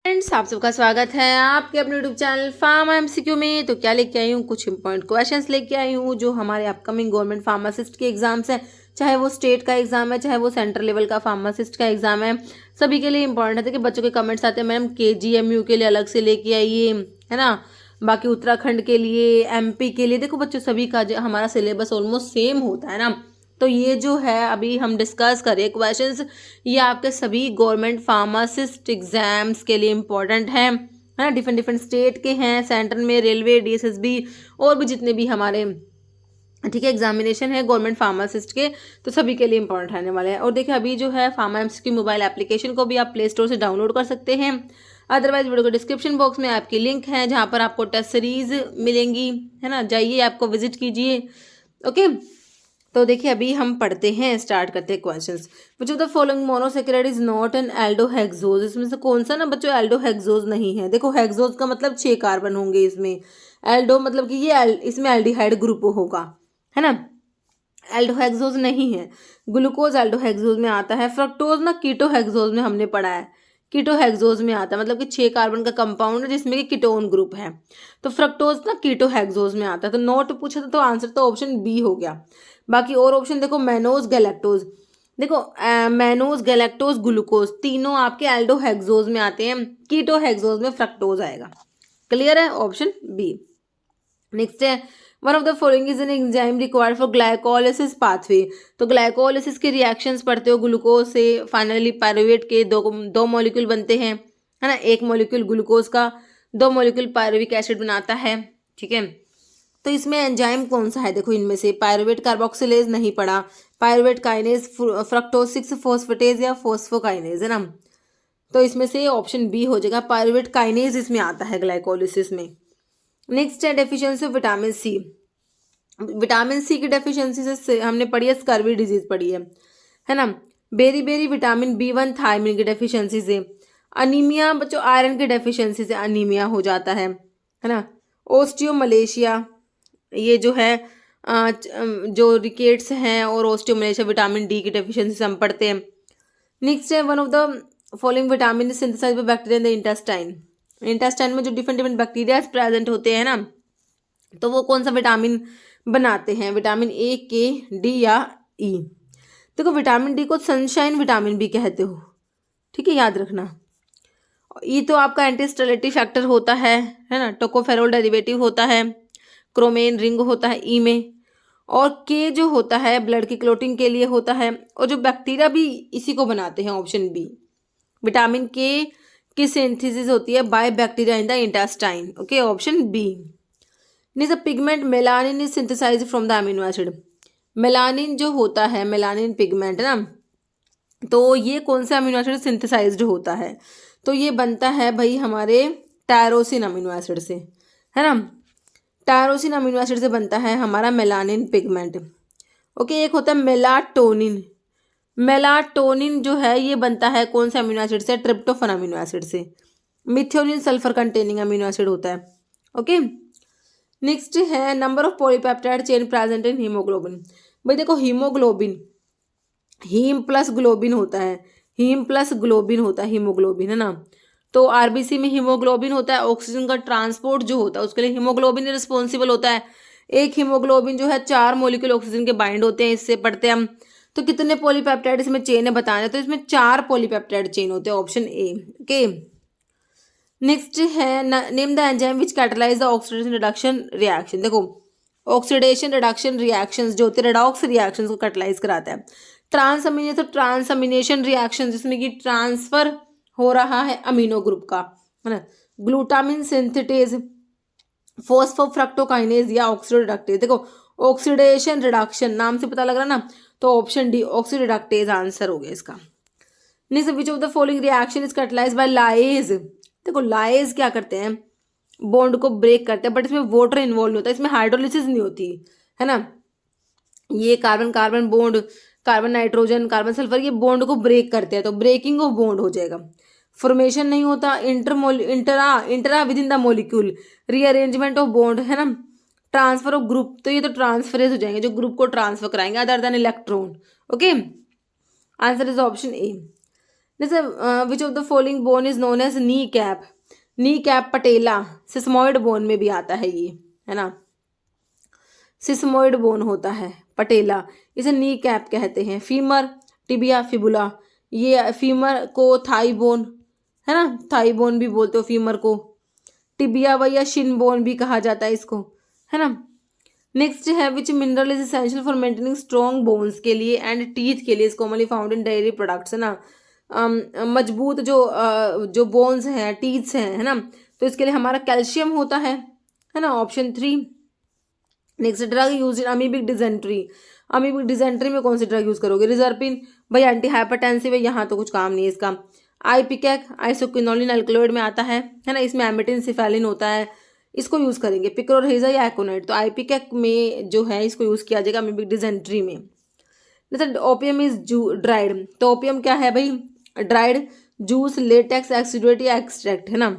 Friends, आप सबका स्वागत है आपके अपने यूट्यूब चैनल फार्मा एमसीक्यू में। तो क्या लेके आई हूँ, कुछ इंपॉर्टेंट क्वेश्चंस लेके आई हूँ जो हमारे अपकमिंग गवर्नमेंट फार्मासिस्ट के एग्जाम्स हैं, चाहे वो स्टेट का एग्जाम है चाहे वो सेंट्रल लेवल का फार्मासिस्ट का एग्जाम है, सभी के लिए इंपॉर्टेंट है। कि बच्चों के कमेंट्स आते हैं मैडम KGMU के लिए अलग से लेके आइए, है ना, बाकी उत्तराखंड के लिए, MP के लिए। देखो बच्चों, सभी का हमारा सिलेबस ऑलमोस्ट सेम होता है ना। तो ये जो है अभी हम डिस्कस करें क्वेश्चंस, ये आपके सभी गवर्नमेंट फार्मासिस्ट एग्जाम्स के लिए इम्पोर्टेंट है ना। डिफरेंट डिफरेंट स्टेट के हैं, सेंट्रल में रेलवे, DSSB और भी जितने भी हमारे ठीक है एग्जामिनेशन है गवर्नमेंट फार्मासिस्ट के, तो सभी के लिए इंपॉर्टेंट रहने वाले हैं। और देखिए अभी जो है फार्मा एमसीक्यू मोबाइल एप्लीकेशन को भी आप प्ले स्टोर से डाउनलोड कर सकते हैं। अदरवाइज वीडियो के डिस्क्रिप्शन बॉक्स में आपकी लिंक है जहाँ पर आपको टेस्ट सीरीज मिलेंगी, है ना, जाइए आपको विजिट कीजिए। ओके, तो देखिए अभी हम पढ़ते हैं, स्टार्ट करते हैं questions. Which of the following monosaccharide is not an aldohexose. इसमें से कौन सा ना बच्चों एल्डोहेक्सोज नहीं है। देखो हेक्सोज का मतलब 6 कार्बन होंगे इसमें, एल्डो मतलब कि ये इसमें एल्डिहाइड ग्रुप होगा, है ना। एल्डोहेक्सोज नहीं है। ग्लूकोज एल्डोहेक्सोज में आता है। फ्रक्टोज ना कीटोहेक्सोज में हमने पढ़ा है, कीटोहेक्सोज में आता है, मतलब कि 6 कार्बन का कंपाउंड है जिसमें कि कीटोन ग्रुप है। तो फ्रक्टोज ना कीटोहेक्सोज में आता है। तो नोट पूछा था तो आंसर तो ऑप्शन बी हो गया। बाकी और ऑप्शन देखो, मैनोज गैलेक्टोज, देखो मैनोज गैलेक्टोज ग्लूकोज तीनों आपके एल्डोहेक्सोज में आते हैं, कीटोहेक्सोज में फ्रक्टोज आएगा। क्लियर है, ऑप्शन बी। नेक्स्ट है, one of the following is an enzyme required for glycolysis pathway. तो ग्लाइकोलिसिस के रिएक्शंस पढ़ते हो, ग्लूकोज से फाइनली पायरुवेट के दो मॉलिक्यूल बनते हैं, है ना। एक मॉलिक्यूल ग्लूकोज का, 2 मॉलिक्यूल पायरुविक एसिड बनाता है, ठीक है। तो इसमें एंजाइम कौन सा है, देखो इनमें से पायरुवेट कार्बोक्सिलेज नहीं पड़ा, पायरुवेट काइनेज, फ्रक्टोज 6 फॉस्फेटेज या फोस्फोकाइनेज, है ना। तो इसमें से ऑप्शन बी हो जाएगा, पायरुवेट काइनेज इसमें आता है ग्लाइकोलिसिस में। नेक्स्ट है deficiency of vitamin C. Vitamin C की डेफिशिएंसी से हमने पढ़ी है, स्कर्वी डिजीज पढ़ी है ना। Beriberi vitamin B1 thiamine की डेफिशिएंसी से, अनीमिया बच्चों आयरन की डेफिशिएंसी से अनीमिया हो जाता है ना। ओस्टियोमलेशिया, ये जो है जो रिकेट्स हैं और ओस्टियोमलेशिया विटामिन D की डेफिशिएंसी से हम पढ़ते हैं। नेक्स्ट है, one of the following vitamin synthesised by bacteria in the intestine. Intestine में जो डिफरेंट डिफरेंट बैक्टीरिया प्रेजेंट होते हैं ना, तो वो कौन सा विटामिन बनाते हैं, विटामिन A, K, D या E। देखो विटामिन D को सनशाइन विटामिन भी कहते हो, ठीक है, याद रखना। E तो आपका एंटी स्टेरिलिटी फैक्टर होता है ना, टोकोफेरोल डेरिवेटिव होता है, क्रोमेन रिंग होता है E में, और K जो होता है ब्लड की क्लोटिंग के लिए होता है, और जो बैक्टीरिया भी इसी को बनाते हैं, ऑप्शन बी। विटामिन K की सिंथेसिस होती है by bacteria in the intestine, okay, option B. Next pigment melanin is synthesised from the amino acid. Melanin जो होता है, मेलानिन पिगमेंट है ना, तो ये कौन से अमीनो एसिड सिंथेसाइज्ड होता है, तो ये बनता है भाई हमारे टायरोसिन अमीनो एसिड से, है ना। टायरोसिन अमीनो एसिड से बनता है हमारा मेलानिन पिगमेंट, ओके। एक होता है मेलाटोनिन। मेलाटोनिन जो है ये बनता है कौन से अमीनो एसिड से, ट्रिप्टोफन अमीनो एसिड से। Methionine sulphur containing amino acid होता है, ओके। नेक्स्ट है, number of polypeptide chain present in haemoglobin. भाई देखो हीमोग्लोबिन, हीम प्लस ग्लोबिन होता है, हीम प्लस ग्लोबिन होता है हीमोग्लोबिन, है ना। तो RBC में हीमोग्लोबिन होता है, ऑक्सीजन का ट्रांसपोर्ट जो होता है उसके लिए हीमोग्लोबिन रिस्पॉन्सिबल होता है। एक हीमोग्लोबिन जो है 4 मॉलिक्यूल ऑक्सीजन के बाइंड होते हैं, इससे पढ़ते हैं हम। तो कितने पॉलीपेप्टाइड इसमें चेन है बताना, तो इसमें 4 पॉलीपेप्टाइड चेन होते हैं, ऑप्शन ए, ओके। नेक्स्ट है, name the enzyme which catalyse the oxidation reduction reaction. देखो ऑक्सीडेशन रिडक्शन रिएक्शंस जो होते हैं, रेडॉक्स रिएक्शंस को कैटलाइज कराता है। ट्रांसअमीनेशन, तो ट्रांसअमीनेशन रिएक्शन जिसमें कि ट्रांसफर हो रहा है अमीनो ग्रुप का, है ना। ग्लूटामिन सिंथेटेज, फोस्फोफ्रक्टोकाइनेज या ऑक्सीडोरिडक्टेज। देखो ऑक्सीडेशन रिडक्शन नाम से पता लग रहा ना, तो ऑप्शन डी ऑक्सीडोरिडक्टेज आंसर हो गया इसका। Next, which of the following reaction is catalysed by lyase. देखो लाइज क्या करते हैं, बॉन्ड को ब्रेक करते हैं, बट इसमें वाटर इन्वॉल्व होता है, इसमें हाइड्रोलिसिस नहीं होती, है ना। ये carbon carbon bond, carbon nitrogen, carbon sulphur, ये बॉन्ड को ब्रेक करते हैं, तो ब्रेकिंग ऑफ बॉन्ड हो जाएगा। फॉर्मेशन नहीं होता, intra with in the molecule, rearrangement of bond, है ना। ट्रांसफर ऑफ ग्रुप, तो ये तो ट्रांसफरेज हो जाएंगे जो ग्रुप को ट्रांसफर कराएंगे other than electron, okay. Answer is option A. जैसे which of the following bone is known as knee cap, knee cap patella sesamoid bone में भी आता है ये, है ना, सिस्मोइड बोन होता है पटेला, इसे नी कैप कहते हैं। फीमर, टिबिया, फिबुला, ये फीमर को थाई बोन, है ना, थाई बोन भी बोलते हो फीमर को, टिबिया व या शिन बोन भी कहा जाता है इसको, है ना। नेक्स्ट है विच mineral is essential for maintaining strong bones के लिए एंड टीथ के लिए, is commonly found in dairy products, है ना। मजबूत जो बोन्स हैं, टीथ्स हैं, है ना, तो इसके लिए हमारा कैल्शियम होता है ना, ऑप्शन 3। नेक्स्ट ड्रग यूज इन अमीबिक डिजेंट्री, अमीबिक डिजेंट्री में कौन सी ड्रग यूज करोगे? रिजर्पिन भाई एंटी हाइपरटेंसिव है, यहाँ तो कुछ काम नहीं है इसका। आईपिकैक आइसोक्विनोलिन अल्कलॉइड में आता है ना, इसमें एमिटिन सिफेलिन होता है, इसको यूज करेंगे। पिक्रोरहेजा या एकोनाइट, तो आईपिकैक में जो है इसको यूज किया जाएगा अमीबिक डिजेंट्री में। जैसे ओपियम इज ड्राइड, तो ओपियम क्या है भाई? ड्राइड जूस, लेटेक्स, एक्सीडेट या एक्सट्रैक्ट, है ना,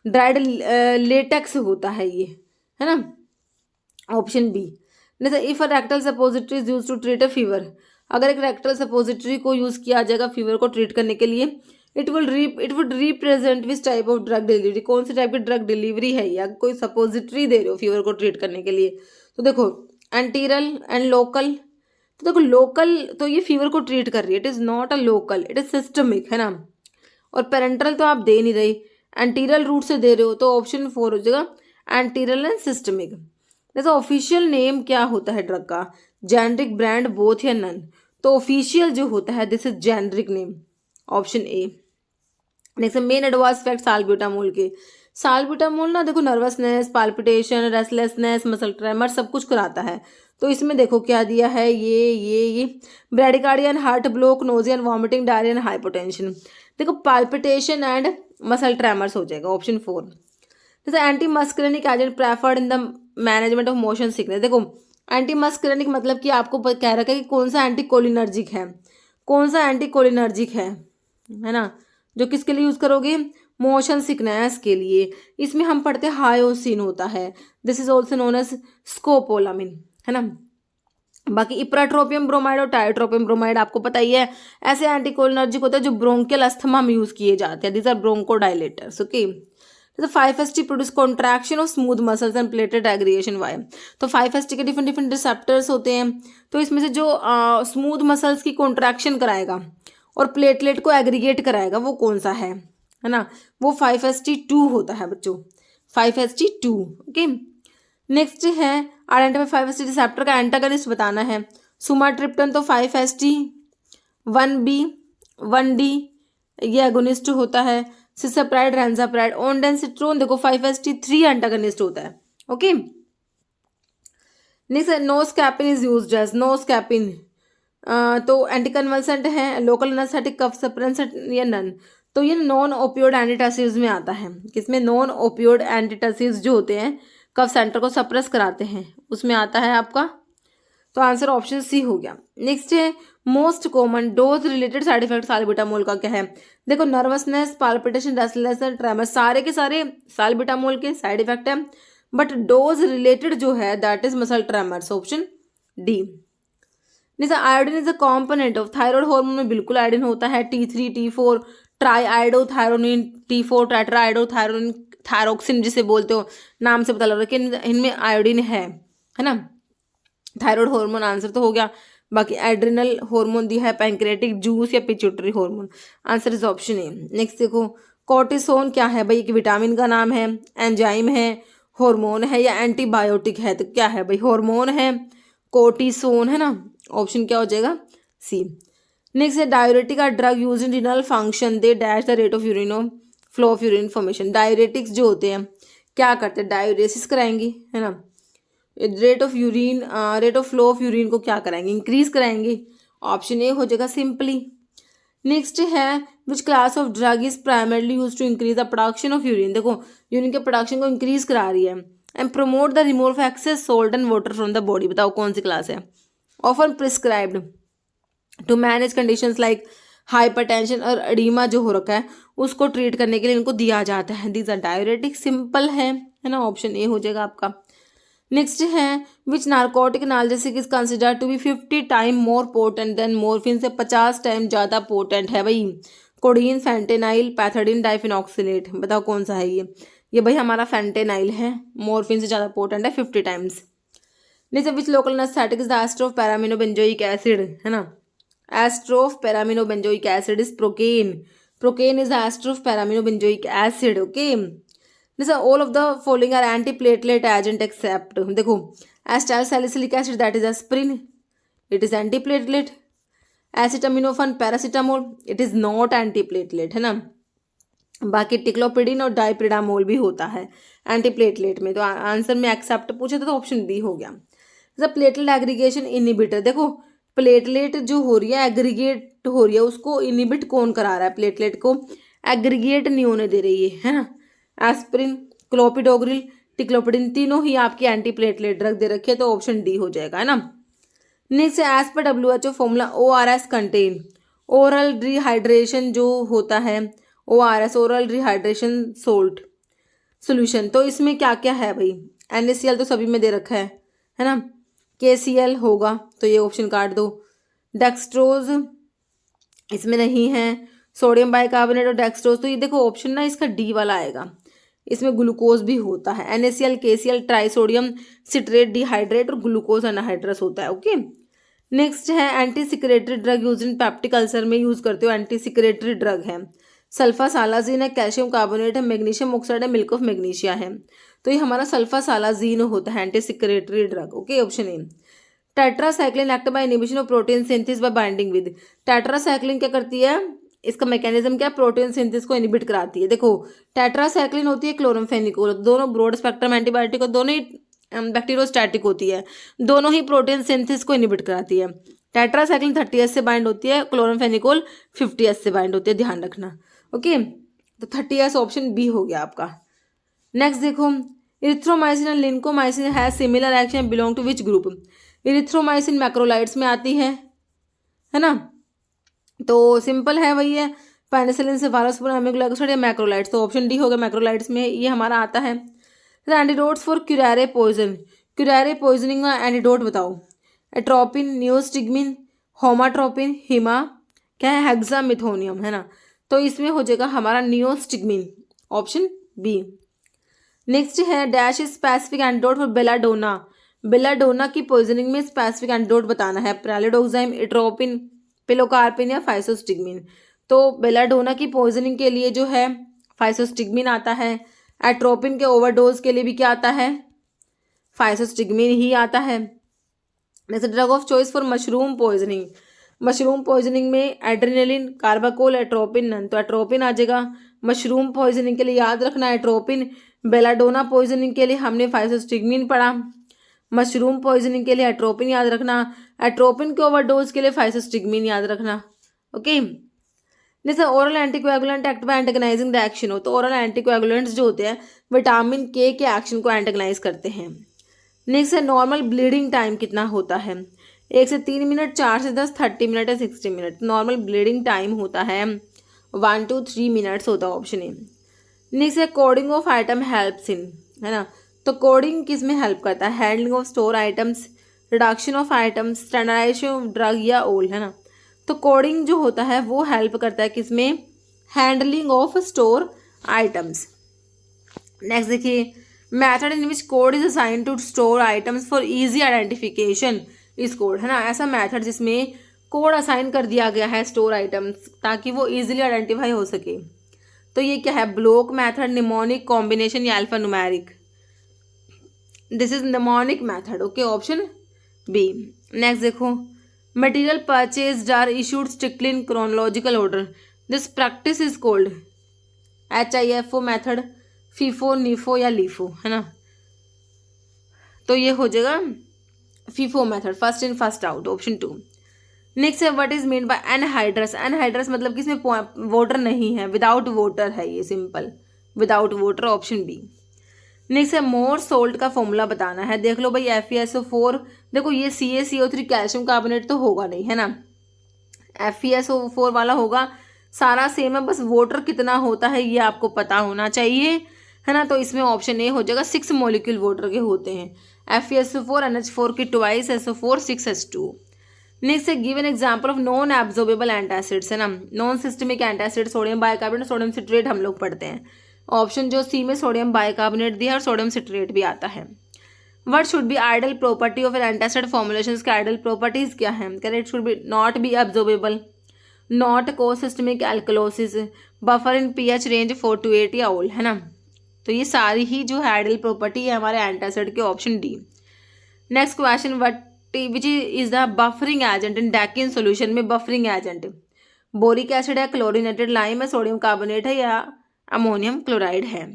ड्राइड लेटेक्स होता है ये, है ना, ऑप्शन बी। जैसे if a rectal suppository is use to treat a fever, अगर एक रेक्टल सपोजिटरी को यूज किया जाएगा फीवर को ट्रीट करने के लिए, it would represent which type of drug delivery, कौन सी टाइप की ड्रग डिलीवरी है, या कोई सपोजिटरी दे रहे हो फीवर को ट्रीट करने के लिए। तो देखो एंटीरल एंड लोकल, तो देखो लोकल तो ये फीवर को ट्रीट कर रही है, it is not a local, it is systemic, है ना। और पेरेंटल तो आप दे नहीं रहे, एंटीरल रूट से दे रहे हो, तो ऑप्शन 4 हो जाएगा एंटीरल एंड सिस्टमिक। जैसे ऑफिशियल नेम क्या होता है ड्रग का? जेनरिक, ब्रांड, बोथ या नन, तो ऑफिशियल जो होता है this is generic name, option A. Next main advance fact salbutamol के, साल्ब्यूटामोल ना देखो nervousness, palpitation, restlessness, muscle tremor सब कुछ कराता है। तो इसमें देखो क्या दिया है, ये bradycardia and heart block, nausea and vomiting, diarrhoea and hypotension. देखो पाल्पिटेशन एंड मसल ट्रेमर्स हो जाएगा, ऑप्शन 4। जैसे anti muscarinic agent preferred in the management of motion sickness, देखो एंटी मस्करेनिक मतलब कि आपको कह रखा है कि कौन सा एंटी कोलिनर्जिक है, कौन सा एंटी कोलिनर्जिक है ना, जो किसके लिए यूज करोगे? मोशन सिकनेस के लिए। इसमें हम पढ़ते हैं हायोसिन होता है, this is also known as scopolamine, है ना। बाकी इप्राट्रोपियम ब्रोमाइड और टाइट्रोपियम ब्रोमाइड आपको पता ही है, ऐसे एंटीकोलिनर्जिक होते हैं जो ब्रोंकियल अस्थमा में यूज किए जाते हैं, दिस आर ब्रोंकोडाइलेटर्स, ओके। जैसे 5-HT produce contraction of smooth muscles and platelet aggregation, why, तो 5-HT के डिफरेंट डिफरेंट रिसेप्टर्स होते हैं, तो इसमें से जो स्मूथ मसल्स की कॉन्ट्रैक्शन कराएगा और प्लेटलेट को एग्रीगेट कराएगा वो कौन सा है ना, वो 5-HT2 होता है बच्चों, 5-HT2, ओके। नेक्स्ट है आइडेंटिफाई 5-HT रिसेप्टर का एंटागनिस्ट बताना है। सुमाट्रिप्टन तो 5-HT1B 1D ये एगोनिस्ट होता है, सिसप्राइड, रेंजाप्राइड, ओनडेनसिट्रोन देखो 5-HT3 एंटागनिस्ट होता है, okay. Next noscapine is used as, noscapine तो एंटीकन्वल्सेंट है, लोकल एनेस्थेटिक, कफ सप्रेसेंट या नन, तो ये नॉन ओपियोड एंटीटसिव्स में आता है, किसमें? नॉन ओपियोड एंटीटसिव्स जो होते हैं कफ सेंटर को सप्रेस कराते हैं उसमें आता है आपका, तो आंसर ऑप्शन सी हो गया। नेक्स्ट है most common dose related side effect salbutamol का क्या है? देखो नर्वसनेस, पाल्पिटेशन, रेस्टलेसनेस, ट्रेमर सारे के सारे साल्ब्यूटामोल के साइड इफेक्ट है, बट डोज रिलेटेड जो है that is muscle tremors, option D. जैसे iodine is a component of thyroid hormone में बिल्कुल आयोडीन होता है, T3 T4 tri iodothyronine, T4 tetra iodothyronine, thyroxine जिसे बोलते हो, नाम से पता लग रहा है कि इनमें आयोडीन है ना। थायराइड हार्मोन आंसर तो हो गया, बाकी एड्रिनल हार्मोन दिया है, पैंक्रियाटिक जूस या pituitary hormone, answer is option A. Next देखो कोर्टिसोन क्या है भाई? एक विटामिन का नाम है, एंजाइम है, हार्मोन है या एंटीबायोटिक है? तो क्या है भाई? हार्मोन है, कोर्टिसोन, है ना, ऑप्शन क्या हो जाएगा? सी। नेक्स्ट है diuretic are drug use in renal function, they dash the rate of urine of flow of urine formation. Diuretics जो होते हैं क्या करते हैं? डायूरेसिस कराएंगे, है ना, rate of urine, rate of flow of urine को क्या कराएंगे? इंक्रीज कराएंगे, ऑप्शन ए हो जाएगा सिंपली। नेक्स्ट है which class of drug is primarily use to increase the production of urine, देखो यूरिन के प्रोडक्शन को इंक्रीज करा रही है, and promote the removal of excess salt and water from the body, बताओ कौन सी क्लास है? Often prescribed to manage conditions like hypertension और एडीमा जो हो रखा है उसको ट्रीट करने के लिए इनको दिया जाता है, दीज आर डाययूरेटिक, सिंपल है ना, ऑप्शन ए हो जाएगा आपका। नेक्स्ट है which narcotic analgesic is considered to be 50 time more potent than morphine, से 50 टाइम ज़्यादा पोटेंट है भाई कोडीन, फेंटेनाइल, पैथाडीन, डाइफिनॉक्सिलेट, बताओ कौन सा है ये भाई हमारा फेंटेनाइल है, मॉर्फिन से ज़्यादा पोटेंट है 50 टाइम्स। नीचे which local anaesthetic is the ester of paraaminobenzoic acid, है ना, ester of paraaminobenzoic acid is procaine, procaine is the ester of paraaminobenzoic acid. Okay, जैसे all of the following are antiplatelet agent except, देखो acetyl salicylic acid that is aspirin, it is antiplatelet, acetaminophen paracetamol, it is not antiplatelet, है ना। बाकी ticlopidine और डाइप्रिडामोल भी होता है antiplatelet में, तो आंसर में एक्सेप्ट पूछा था तो ऑप्शन बी हो गया। जैसे प्लेटलेट एग्रीगेशन इनिबिटर, देखो प्लेटलेट जो हो रही है एग्रीगेट हो रही है उसको इनिबिट कौन करा रहा है, प्लेटलेट को एग्रीगेट नहीं होने दे रही है ना। एस्प्रिन, क्लोपिडोग्रिल, टिक्लोपिडिन तीनों ही आपकी एंटीप्लेटलेट ड्रग दे रखी है, तो ऑप्शन डी हो जाएगा, है ना। Next as per WHO formula ORS contain oral rehydration जो होता है, ORS oral rehydration salt solution, तो इसमें क्या क्या है भाई, NaCl तो सभी में दे रखा है ना, KCl होगा तो ये ऑप्शन काट दो, डेक्सट्रोज इसमें नहीं है, सोडियम बाइकार्बोनेट और डेक्सट्रोज, तो ये देखो ऑप्शन ना इसका डी वाला आएगा, इसमें ग्लूकोज भी होता है, NaCl, KCl, trisodium citrate dihydrate और ग्लूकोज अनहाइड्रस होता है। ओके, नेक्स्ट है anti secretory drug use in peptic ulcer में यूज करते हो, एंटी सिक्रेटरी ड्रग है, सल्फासालाजीन है, कैल्शियम कार्बोनेट है, मैग्नीशियम ऑक्साइड है, मिल्क ऑफ मैग्नीशिया है, तो ये हमारा सल्फासालाजीन होता है anti secretory drug. Okay, option A. Tetracycline act by inhibition of protein synthesis by binding with, tetracycline क्या करती है, इसका मैकेनिज्म क्या, प्रोटीन सिंथेसिस को इनिबिट कराती है। देखो टेट्रासाइक्लिन होती है क्लोरमफेनिकोल, दोनों ब्रॉड स्पेक्ट्रम एंटीबायोटिक और दोनों ही बैक्टीरियोस्टैटिक होती है, दोनों ही प्रोटीन सिंथेसिस को इनिबिट कराती है। टेट्रासाइक्लिन 30S से बाइंड होती है, क्लोरमफेनिकोल 50S से बाइंड होती है, ध्यान रखना। ओके, तो 30S ऑप्शन बी हो गया आपका। नेक्स्ट देखो erythromycin and lincomycin has similar action, belong to which group, erythromycin macrolides में आती है ना, तो सिंपल है वही है, पेनिसिलिन से वायरसपुर एमिग्लूकोसाइड या मैक्रोलाइड्स, तो ऑप्शन डी हो गया मैक्रोलाइड्स में ये हमारा आता है। एंटीडोट्स फॉर क्यूरारे पॉइजन, क्यूरारे पॉइजनिंग का एंटीडोट बताओ, एट्रोपिन, नियोस्टिग्मिन, होमाट्रोपिन, हिमा क्या है, हेक्सामिथोनियम, है ना, तो इसमें हो जाएगा हमारा नियोस्टिग्मिन, ऑप्शन बी। नेक्स्ट है dash specific antidote for belladonna, belladonna की पॉइजनिंग में स्पेसिफिक एंटीडोट बताना है, प्रेलिडोक्साइम, एट्रोपिन, पिलोकार्पिन या फाइसोस्टिग्मिन, तो बेलाडोना की पॉइजनिंग के लिए जो है फाइसोस्टिग्मिन आता है, एट्रोपिन के ओवरडोज के लिए भी क्या आता है, फाइसोस्टिग्मिन ही आता है। जैसे drug of choice for mushroom poisoning, mushroom poisoning में एड्रेनलिन, कार्बाकोल, एट्रोपिन नन, तो एट्रोपिन आ जाएगा। मशरूम पॉइजनिंग के लिए याद रखना एट्रोपिन, बेलाडोना पॉइजनिंग के लिए हमने फाइसोस्टिग्मिन पढ़ा, मशरूम पॉइजनिंग के लिए एट्रोपिन याद रखना, एट्रोपिन के ओवरडोज के लिए फाइसोस्टिग्मिन याद रखना। ओके, जैसे oral anticoagulant act by antagonizing the action हो, तो ओरल एंटीकोएगुलेंट्स जो होते हैं विटामिन के एक्शन को एंटेगनाइज करते हैं। नेक्स्ट है नॉर्मल ब्लीडिंग टाइम कितना होता है, 1 से 3 मिनट, 4 से 10, 30 मिनट या 60 मिनट, नॉर्मल ब्लीडिंग टाइम होता है 1 to 3 मिनट्स होता है, ऑप्शन ए। नेक्स्ट है coding of item helps in, है ना, तो कोडिंग किस में हेल्प करता है, handling of store items, reduction of items, standardisation of drug या ओल, है ना, तो कोडिंग जो होता है वो हेल्प करता है किसमें, handling of store items. Next देखिए method in which code is assign to store items for easy identification इस कोड, है ना, ऐसा मैथड जिसमें कोड असाइन कर दिया गया है स्टोर आइटम्स ताकि वो इजीली आइडेंटिफाई हो सके, तो ये क्या है, ब्लॉक मैथड, निमोनिक, कॉम्बिनेशन या alpha numeric, this is mnemonic method. Okay, option B. Next देखो material purchased are issued strictly in chronological order, this practice is called HIFO method, FIFO, NIFO या LIFO, है ना, तो ये हो जाएगा FIFO method, first in first out, option 2। Next है what is mean by anhydrous, anhydrous मतलब कि इसमें वाटर नहीं है, विदाउट वाटर है ये, simple without water, option B. Next है मोर सोल्ट का फॉर्मूला बताना है, देख लो भाई FeSO4, देखो ये CaCO3 कैल्शियम कार्बोनेट तो होगा नहीं, है ना, FeSO4 वाला होगा, सारा सेम है, बस वाटर कितना होता है ये आपको पता होना चाहिए, है ना, तो इसमें ऑप्शन ए हो जाएगा, 6 मॉलिक्यूल वाटर के होते हैं, FeSO4 NH4 की ट्वाइस SO4 6H2। नेक्स्ट है give an example of non absorbable antacids, है ना, non systemic antacid, sodium bicarbonate, sodium citrate हम लोग पढ़ते हैं। ऑप्शन जो सी में सोडियम बाइकार्बोनेट दिया है और सोडियम सिट्रेट भी आता है। What should be ideal property of an antacid formulation के आइडल प्रॉपर्टीज क्या है? It should be not be absorbable, not cause systemic alkalosis, buffer in pH range 4 to 8 या ऑल, है ना। तो ये सारी ही जो है आइडल प्रॉपर्टी है हमारे एंटासिड के, option D. Next question, what which is the buffering agent in Dakin solution में? बफरिंग एजेंट बोरिक एसिड है, क्लोरीनेटेड लाइम है, सोडियम कार्बोनेट है या अमोनियम क्लोराइड है,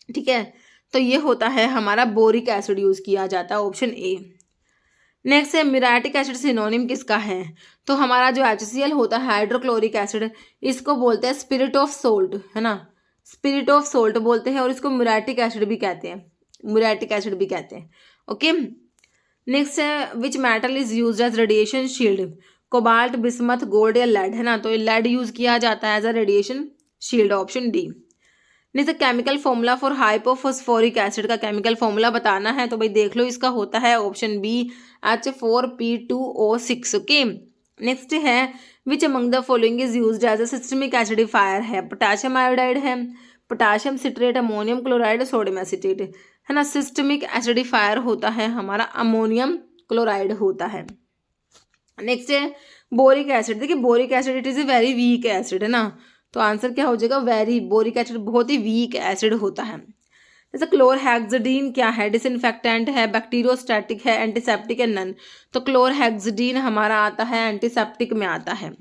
ठीक है। तो ये होता है हमारा बोरिक एसिड यूज किया जाता है, ऑप्शन ए। नेक्स्ट है म्यूरेटिक एसिड सिनोनिम किसका है? तो हमारा जो HCl होता है हाइड्रोक्लोरिक एसिड, इसको बोलते हैं स्पिरिट ऑफ सोल्ट, है ना, स्पिरिट ऑफ सोल्ट बोलते हैं, और इसको म्यूरेटिक एसिड भी कहते हैं, म्यूरेटिक एसिड भी कहते हैं, ओके। नेक्स्ट है which metal is use as radiation shield? Cobalt, bismuth, gold या लेड, है ना। तो लेड यूज किया जाता है as a radiation shield, option D. Next chemical formula for hypophosphoric acid का केमिकल फॉर्मूला बताना है, तो भाई देख लो, इसका होता है option B H4P2O6, okay. Next है which among the following is used as a systemic acidifier है? पोटेशियम आयोडाइड है, potassium citrate, ammonium chloride, sodium acetate, है ना। सिस्टमिक एसिडिफायर होता है हमारा अमोनियम क्लोराइड होता है। नेक्स्ट है बोरिक एसिड, देखिए boric acid it is a very weak acid, है ना, तो आंसर क्या हो जाएगा? वेरी, बोरिक एसिड बहुत ही वीक एसिड होता है। जैसे क्लोरहेक्सिडीन क्या है? डिसइंफेक्टेंट है, बैक्टीरियोस्टैटिक है, एंटीसेप्टिक है, नन। तो क्लोरहेक्सिडीन हमारा आता है एंटीसेप्टिक में आता है।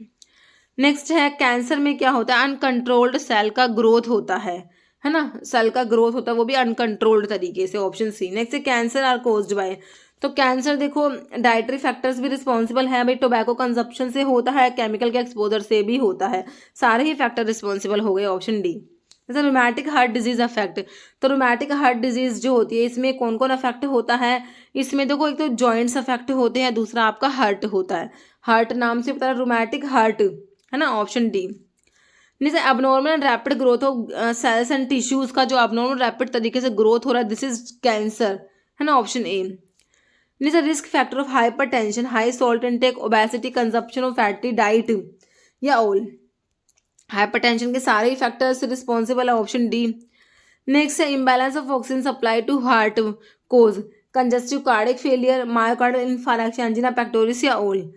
नेक्स्ट है कैंसर में क्या होता है? अनकंट्रोल्ड सेल का ग्रोथ होता है ना, सेल का ग्रोथ होता है वो भी अनकंट्रोल्ड तरीके से, ऑप्शन सी। नेक्स्ट है कैंसर आर कोज्ड बाय, तो कैंसर देखो डाइटरी फैक्टर्स भी रिस्पॉन्सिबल है भाई, टोबैको कंजप्शन से होता है, केमिकल के एक्सपोजर से भी होता है, सारे ही फैक्टर रिस्पॉन्सिबल हो गए, ऑप्शन डी। जैसे रोमैटिक हार्ट डिजीज अफेक्ट, तो रोमैटिक हार्ट डिजीज जो होती है इसमें कौन कौन अफेक्ट होता है? इसमें देखो एक तो जॉइंट्स अफेक्ट होते हैं, दूसरा आपका हार्ट होता है, हार्ट नाम से पता है रोमैटिक हार्ट, है ना, ऑप्शन डी। जैसे abnormal and rapid growth of cells and tissues का जो अबनॉर्मल रैपिड तरीके से ग्रोथ हो रहा है, दिस इज कैंसर, है ना, ऑप्शन ए। जैसे risk factor of hypertension, high salt intake, obesity, consumption of fatty diet या ऑल? हाइपरटेंशन के सारे ही फैक्टर्स रिस्पॉन्सिबल है, ऑप्शन डी। नेक्स्ट है imbalance of oxygen supply to heart cause congestive cardiac failure, myocardial infarction, angina pectoris या all?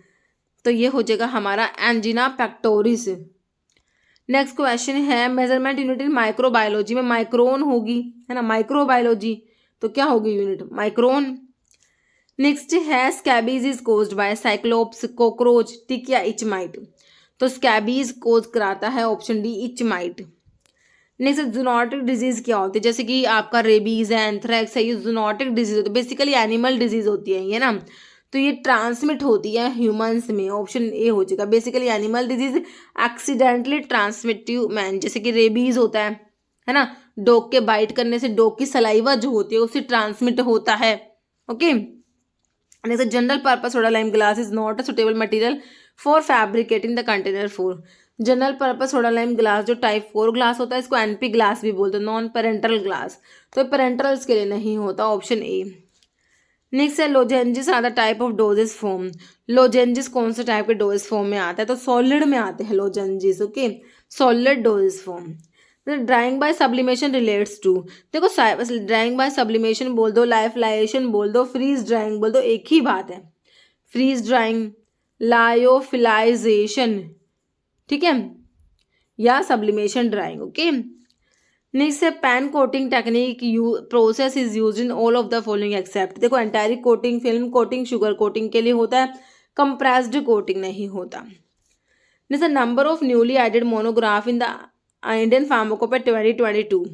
तो ये हो जाएगा हमारा एंजिना पेक्टोरिस। नेक्स्ट क्वेश्चन है मेजरमेंट यूनिट इन माइक्रोबायोलॉजी में माइक्रोन होगी, है ना, माइक्रोबायोलॉजी तो क्या होगी यूनिट? माइक्रोन। नेक्स्ट है scabies is caused by cyclops, cockroach, tick या इच माइट? तो स्कैबीज कोज कराता है, option D, itch mite. Next zoonotic disease क्या होती है? जैसे कि आपका रेबीज है, एंथ्रेक्स है, ये जूनोटिक डिजीज होती है, बेसिकली एनिमल डिजीज होती है ये ना, तो ये ट्रांसमिट होती है ह्यूमंस में, ऑप्शन ए हो जाएगा। Basically animal disease accidentally transmitted man, जैसे कि रेबीज होता है ना, डॉग के बाइट करने से डॉग की सलाइवा जो होती है उससे ट्रांसमिट होता है, okay. Next general purpose soda lime glass is not a suitable material for fabricating the container for. General purpose soda lime glass जो टाइप 4 ग्लास होता है इसको NP ग्लास भी बोलते हैं, नॉन पेरेंटल ग्लास, तो पेरेंटल्स के लिए नहीं होता, ऑप्शन ए। नेक्स्ट है lozenges are the type of doses form. Lozenges कौन से टाइप के डोजेस फॉर्म में आता है? तो सॉलिड में आते हैं lozenges, okay, solid doses form. Drying by sublimation relates to, देखो ड्राइंग बाय सब्लिमेशन बोल दो, लाइफलाइजेशन बोल दो, फ्रीज ड्राइंग बोल दो, एक ही बात है। फ्रीज ड्राइंग, लायोफिलाइजेशन, ठीक है, या सब्लिमेशन ड्राइंग, ओके। नेक्स्ट है pan coating technique process is use in all of the following except, देखो enteric coating, film coating, sugar coating के लिए होता है, कंप्रेस्ड कोटिंग नहीं होता। Next number of newly added monograph in the Indian pharmacopoeia 2022,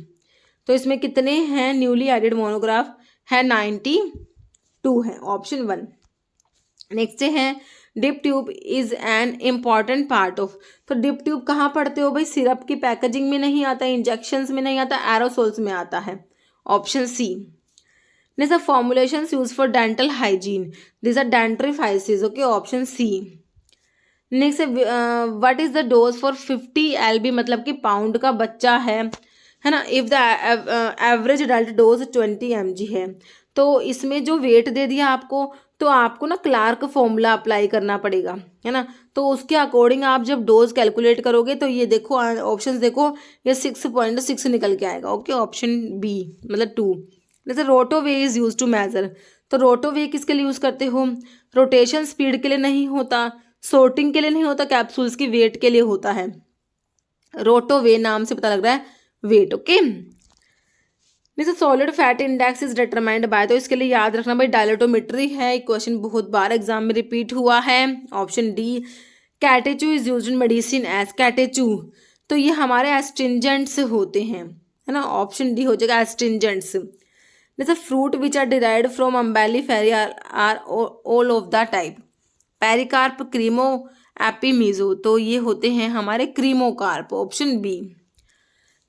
तो इसमें कितने हैं न्यूली एडेड मोनोग्राफ? है 92 है, ऑप्शन 1। नेक्स्ट है dip tube is an important part of, तो डिप ट्यूब कहाँ पढ़ते हो भाई? सिरप की पैकेजिंग में नहीं आता, इंजेक्शंस में नहीं आता, एरोसोल्स में आता है, option C. Next formulations use for dental hygiene, this are dentifrices, okay, option C. Next what is the dose for 50 LB, मतलब कि पाउंड का बच्चा है है ना। If the average adult dose 20 mg है, तो इसमें जो वेट दे दिया आपको, तो आपको ना क्लार्क फॉर्मूला अप्लाई करना पड़ेगा, है ना। तो उसके अकॉर्डिंग आप जब डोज कैलकुलेट करोगे तो ये देखो ऑप्शन देखो, ये 6.6 निकल के आएगा। ओके, ऑप्शन बी मतलब 2। जैसे रोटोवे इज यूज टू मेजर, तो रोटोवे किसके लिए यूज़ करते हो? रोटेशन स्पीड के लिए नहीं होता, सोर्टिंग के लिए नहीं होता, कैप्सूल्स की वेट के लिए होता है। रोटोवे नाम से पता लग रहा है वेट। ओके, जैसे solid fat index is determined by, तो इसके लिए याद रखना भाई डायलेटोमेट्री है। क्वेश्चन बहुत बार एग्जाम में रिपीट हुआ है। Option D catechu is used in medicine as catechu, तो ये हमारे एस्ट्रिंजेंट्स होते हैं, है ना। ऑप्शन डी हो जाएगा एस्ट्रिंजेंट्स। जैसे fruit which are derived from umbelliferae are all of the type, pericarp, क्रीमो, एपीमीजो, तो ये होते हैं हमारे क्रीमोकार्प। Option B.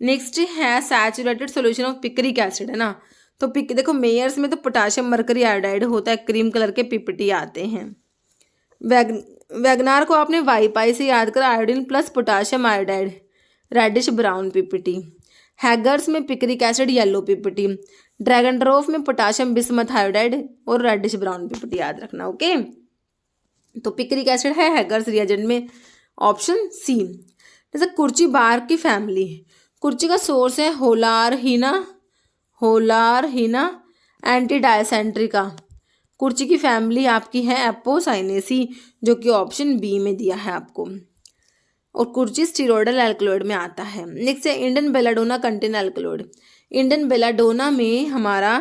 नेक्स्ट है saturated solution of picric acid, है ना। तो देखो मेयर्स में तो पोटाशियम मरकरी आयोडाइड होता है, क्रीम कलर के पीपीटी आते हैं। वैगनार को आपने वाईपाई से याद करा, iodine plus potassium iodide, reddish brown PPT. Hager's में picric acid yellow PPT. Dragendorff में पोटाशियम बिस्मथ आयोडाइड और रेडिश ब्राउन पीपीटी याद रखना। ओके, तो पिक्रिक एसिड है हैगर्स रिएजेंट में, ऑप्शन सी। जैसे कुर्ची बार की फैमिली, कुर्ची का सोर्स है होलार हीना एंटी डायसेंट्रिका। कुर्ची की फैमिली आपकी है एपोसाइनेसी, जो कि ऑप्शन बी में दिया है आपको। और कुर्ची स्टीरोडल एल्कलॉइड में आता है। नेक्स्ट है Indian belladonna contain alkaloid, Indian belladonna में हमारा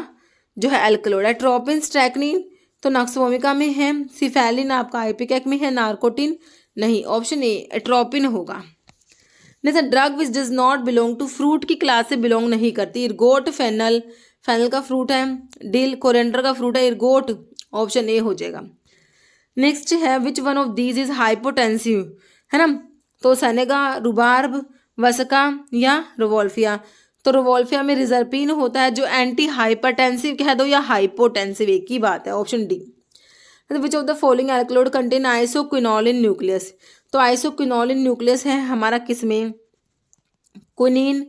जो है एल्कलॉइड है। ट्रोपिन स्ट्रैकनिन तो नक्सवोमिका में है, सिफेलिन आपका आइपिकैक में है, नार्कोटिन नहीं, ऑप्शन ए एट्रोपिन होगा। जैसे drug which does not belong to fruit की क्लास से बिलोंग नहीं करती, इर्गोट फेनल, फेनल का फ्रूट है, डिल कोरिएंडर का फ्रूट है, इर्गोट, ऑप्शन ए हो जाएगा। नेक्स्ट है which one of these is hypotensive, है ना। तो सेनेगा, रुबार्ब, वसका या रोवोल्फिया, तो रोवोल्फिया में रिजर्पिन होता है जो एंटी हाइपरटेंसिव कह दो या हाइपोटेंसिव, एक ही बात है, option D. Which of the following alkaloid contain isoquinoline nucleus, तो आइसोक्विनोलिन न्यूक्लियस है हमारा किसमें? Quinine,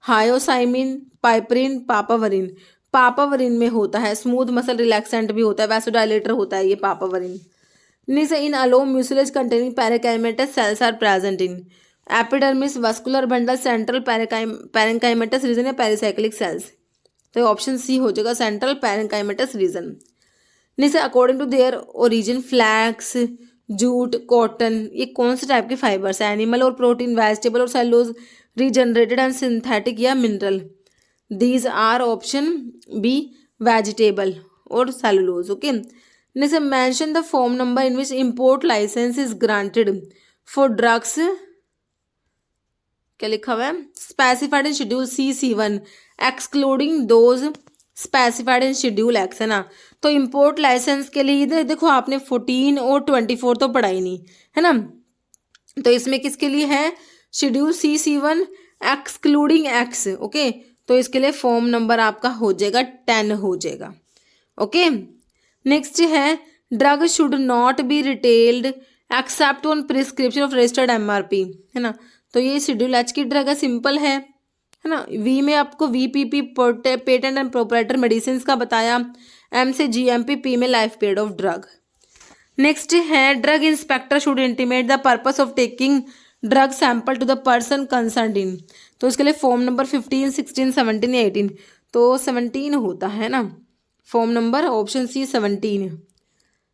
हायोसाइमिन, piperine, papaverine. पापावरिन में होता है, स्मूथ मसल रिलैक्सेंट भी होता है, वैसोडाइलेटर होता है ये papaverine. In aloe mucilage containing parenchymatous cells are present in epidermis, vascular bundle, central parenchymatous region या पेरिसाइक्लिक सेल्स, तो ऑप्शन सी हो जाएगा सेंट्रल पैरेंकाइमेटस रीजन। जैसे according to their origin flax, jute, cotton, ये कौन से टाइप के fibers है? एनिमल और प्रोटीन, वेजिटेबल और सेलुलोज, रीजनरेटेड एंड सिंथेटिक या mineral, these are option B vegetable और सेलुलोज। ओके, जैसे mention the form number in which import licence is granted for drugs, क्या लिखा हुआ है? Specified in schedule C1 excluding those specified in schedule X, है ना। तो इम्पोर्ट लाइसेंस के लिए इधर देखो आपने 14 और 24 तो पढ़ा ही नहीं, है ना। तो इसमें किसके लिए है? Schedule C1 excluding X। Okay, तो इसके लिए फॉर्म नंबर आपका हो जाएगा 10 हो जाएगा। ओके, नेक्स्ट है drug should not be retailed except on prescription of registered MRP, है ना। तो ये शेड्यूल H की ड्रग है, सिंपल है ना। वी में आपको VPP patent and proprietor medicine का बताया, M से GMP, P में life period of drug. Next है drug inspector should intimate the purpose of taking drug sample to the person concerned in, तो इसके लिए फॉर्म नंबर 15, 16, 17 या 18, तो 17 होता है ना, form number option C 17।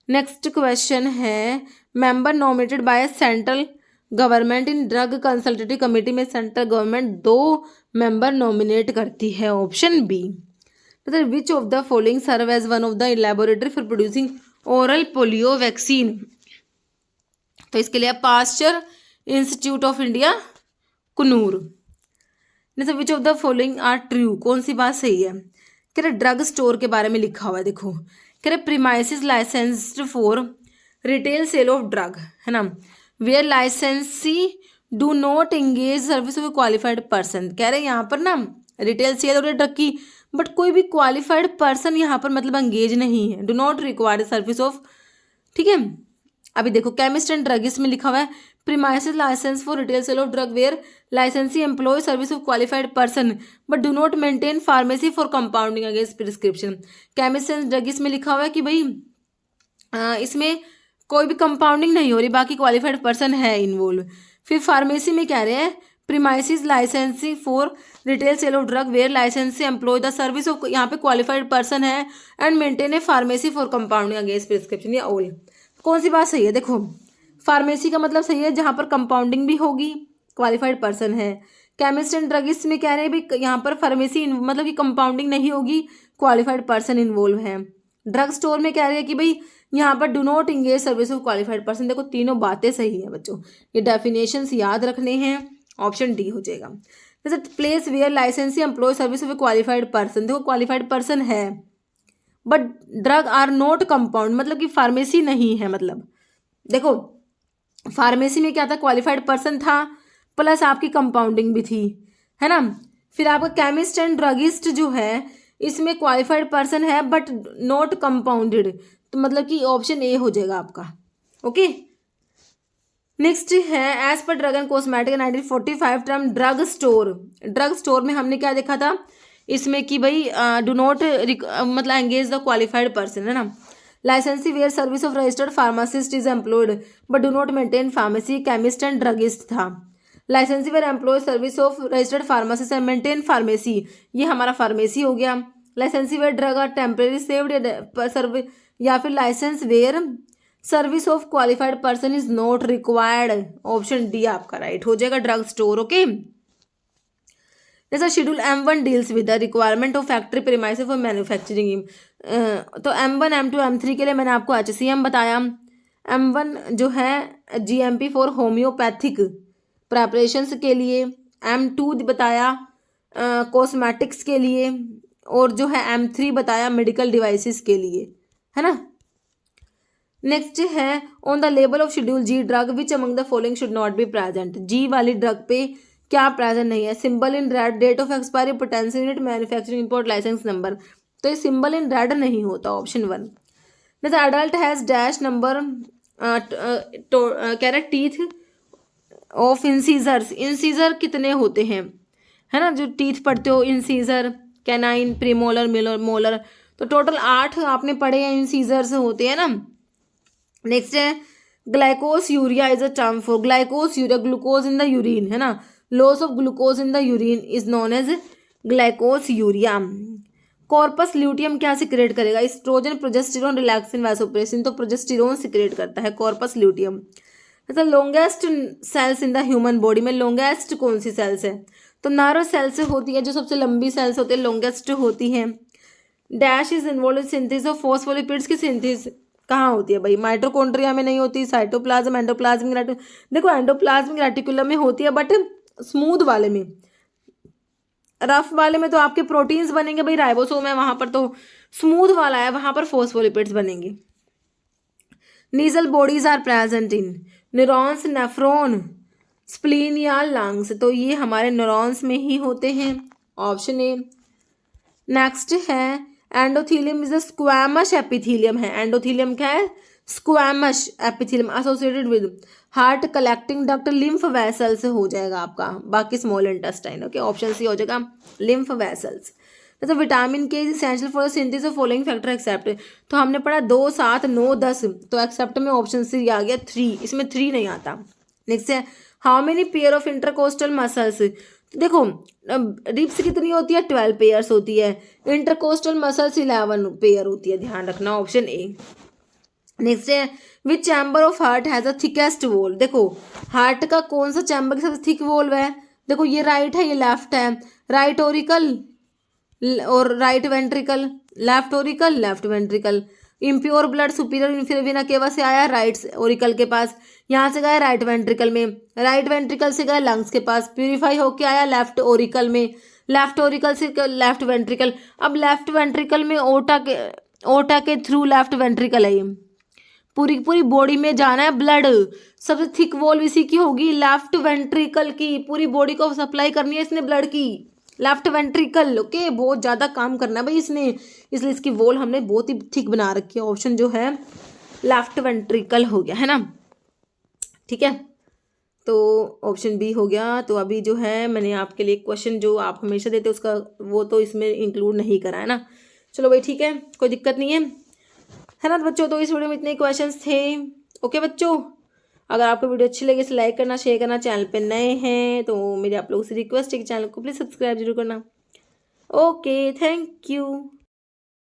Next question है member nominated by central government in drug consultative committee में सेंट्रल गवर्नमेंट 2 मेंबर नॉमिनेट करती है, ऑप्शन बी। मतलब which of the following serve as one of the laboratory for producing oral polio vaccine, तो इसके लिए Pasteur institute of India Coonoor. जैसे which of the following are true, कौन सी बात सही है? कह रहे ड्रग स्टोर के बारे में लिखा हुआ है, देखो कह रहे premises licensed for retail sale of drug, है ना, वेयर लाइसेंसी do not engage service of a qualified person. कह रहे यहाँ पर ना रिटेल सेल हो रही है ड्रग की, बट कोई भी क्वालिफाइड पर्सन यहाँ पर मतलब एंगेज नहीं है, do not require service of, ठीक है। अभी देखो केमिस्ट एंड ड्रगिस्ट में लिखा हुआ है premises license for retail sale of drug where licensee employ service of qualified person but do not maintain pharmacy for compounding against prescription. Chemist and druggist में लिखा हुआ है कि भाई इसमें कोई भी कंपाउंडिंग नहीं हो रही, बाकी क्वालिफाइड पर्सन है इन्वॉल्व। फिर फार्मेसी में कह रहे हैं premises licensee for retail sale of drug where licensee employ the service of, यहाँ पे क्वालिफाइड पर्सन है and maintain a pharmacy for compounding against prescription या ऑल। कौन सी बात सही है? देखो फार्मेसी का मतलब सही है जहाँ पर कंपाउंडिंग भी होगी, क्वालिफाइड पर्सन है। केमिस्ट एंड ड्रगिस्ट में कह रहे हैं भाई यहाँ पर फार्मेसी मतलब कि कंपाउंडिंग नहीं होगी, क्वालिफाइड पर्सन इन्वॉल्व है। ड्रग स्टोर में कह रहे हैं कि भाई यहाँ पर do not engage service of qualified person. देखो तीनों बातें सही है बच्चों, ये डेफिनेशंस याद रखने हैं, ऑप्शन डी हो जाएगा। जैसे place where licensee employ service of a qualified person, देखो क्वालिफाइड पर्सन है but drug are not compound, मतलब कि फार्मेसी नहीं है। मतलब देखो फार्मेसी में क्या था, क्वालिफाइड पर्सन था प्लस आपकी कंपाउंडिंग भी थी, है ना। फिर आपका केमिस्ट एंड ड्रगिस्ट जो है इसमें क्वालिफाइड पर्सन है बट नॉट कंपाउंडेड, तो मतलब कि ऑप्शन ए हो जाएगा आपका। ओके नेक्स्ट है as per drug and cosmetic 1945 term drug store. Drug store में हमने क्या देखा था इसमें कि भाई डू नॉट मतलब एंगेज द क्वालिफाइड पर्सन, है ना। Licensee where service of registered pharmacist is employed but do not maintain pharmacy, chemist and druggist था। Licensee where employ service of registered pharmacist and maintain pharmacy, ये हमारा pharmacy हो गया। Licensee where drug are temporary saved या फिर licence where service of qualified person is not required, option D आपका right हो जाएगा, ड्रग स्टोर। ओके जैसा schedule M1 deals with the requirement of factory premises for manufacturing, तो M1 M2 M3 के लिए मैंने आपको HCM बताया। M1 जो है GMP फॉर होम्योपैथिक प्रेपरेशंस के लिए, M2 बताया कॉस्मेटिक्स के लिए, और जो है M3 बताया मेडिकल डिवाइसेस के लिए, है ना। नेक्स्ट है on the label of schedule G drug which among the following should not be present. G वाली ड्रग पे क्या प्रेजेंट नहीं है? Symbol in red, date of expiry, potential unit, manufacturing import license number, तो ये symbol in red नहीं होता, option 1। जैसे अडल्ट हैज डैश नंबर कह रहे टीथ ऑफ इंसीजर्स, इंसीजर कितने होते हैं, है ना, जो टीथ पढ़ते हो इंसीजर, कैनाइन, प्रीमोलर, मोलर, तो टोटल 8 आपने पढ़े हैं इंसीजर्स होते हैं ना। नेक्स्ट है glycosuria is a term for, glycosuria glucose in the urine, है ना, loss of glucose in the urine is known as glycosuria. Corpus luteum क्या सिक्रेट करेगा? एस्ट्रोजन, प्रोजेस्टेरोन, रिलैक्सिन, वैसोप्रेसिन, तो progesterone secrete करता है corpus luteum. अच्छा longest cells in the human body में longest कौन सी सेल्स है? तो नर्व सेल्स होती है, जो सबसे लंबी सेल्स होती है लॉन्गेस्ट होती है। Dash is involve in synthesis of phospholipids की सिंथेसिस कहाँ होती है भाई? माइटोकॉन्ड्रिया में नहीं होती, साइटोप्लाज्म, एंडोप्लाज्मिक रेटिकुलम, देखो एंडोप्लाज्मिक रेटिकुलम में होती है बट स्मूथ वाले में, रफ वाले में तो आपके प्रोटीन्स बनेंगे भाई, राइबोसोम है वहां पर, तो स्मूथ वाला है वहां पर फॉस्फोलिपिड्स बनेंगे। Nissl bodies are present in neurons, nephron, spleen या लंग्स, तो ये हमारे न्यूरॉन्स में ही होते हैं, ऑप्शन ए। नेक्स्ट है endothelium is a squamous epithelium है, एंडोथीलियम क्या है? Squamous epithelium associated with heart, collecting duct, lymph vessels हो जाएगा आपका, बाकी small intestine. Okay option C हो जाएगा लिम्फ वेसल्स। जैसे vitamin K is essential for synthesis of following factor except, तो हमने पढ़ा 2, 7, 9, 10, तो एक्सेप्ट में ऑप्शन सी आ गया 3, इसमें 3 नहीं आता। नेक्स्ट है how many pair of intercostal muscles, तो देखो रिब्स कितनी होती है? 12 पेयर्स होती है, इंटरकोस्टल मसल्स 11 पेयर होती है, ध्यान रखना, ऑप्शन ए। नेक्स्ट है which chamber of heart has a thickest wall, देखो हार्ट का कौन सा चैम्बर के सबसे थिक वॉल्व है? देखो ये राइट है, ये लेफ्ट है, राइट ओरिकल और right ventricle, left Oracle, left ventricle. Impure blood superior inferior vena cava से आया राइट ओरिकल के पास, यहाँ से गया राइट वेंट्रिकल में, राइट वेंट्रिकल से गया लंग्स के पास, प्यूरिफाई होके आया लेफ्ट ओरिकल में, लेफ्ट ओरिकल से लेफ्ट वेंट्रिकल। अब लेफ्ट वेंट्रिकल में ओटा के थ्रू लेफ्ट वेंट्रिकल है, ये पूरी बॉडी में जाना है ब्लड, सबसे थिक वॉल इसी की होगी, लेफ्ट वेंट्रिकल की, पूरी बॉडी को सप्लाई करनी है इसने ब्लड की, लेफ्ट वेंट्रिकल। ओके बहुत ज़्यादा काम करना है भाई इसने, इसलिए इसकी वॉल हमने बहुत ही थिक बना रखी है, ऑप्शन जो है लेफ्ट वेंट्रिकल हो गया, है ना, ठीक है। तो ऑप्शन बी हो गया। तो अभी जो है मैंने आपके लिए क्वेश्चन जो आप हमेशा देते उसका वो तो इसमें इंक्लूड नहीं करा है ना। चलो भाई ठीक है, कोई दिक्कत नहीं है ना बच्चों। तो इस वीडियो में इतने क्वेश्चंस थे। ओके बच्चों, अगर आपको वीडियो अच्छी लगे इसे लाइक करना, शेयर करना, चैनल पे नए हैं तो मेरी आप लोगों से रिक्वेस्ट है कि चैनल को प्लीज़ सब्सक्राइब जरूर करना। Okay, thank you.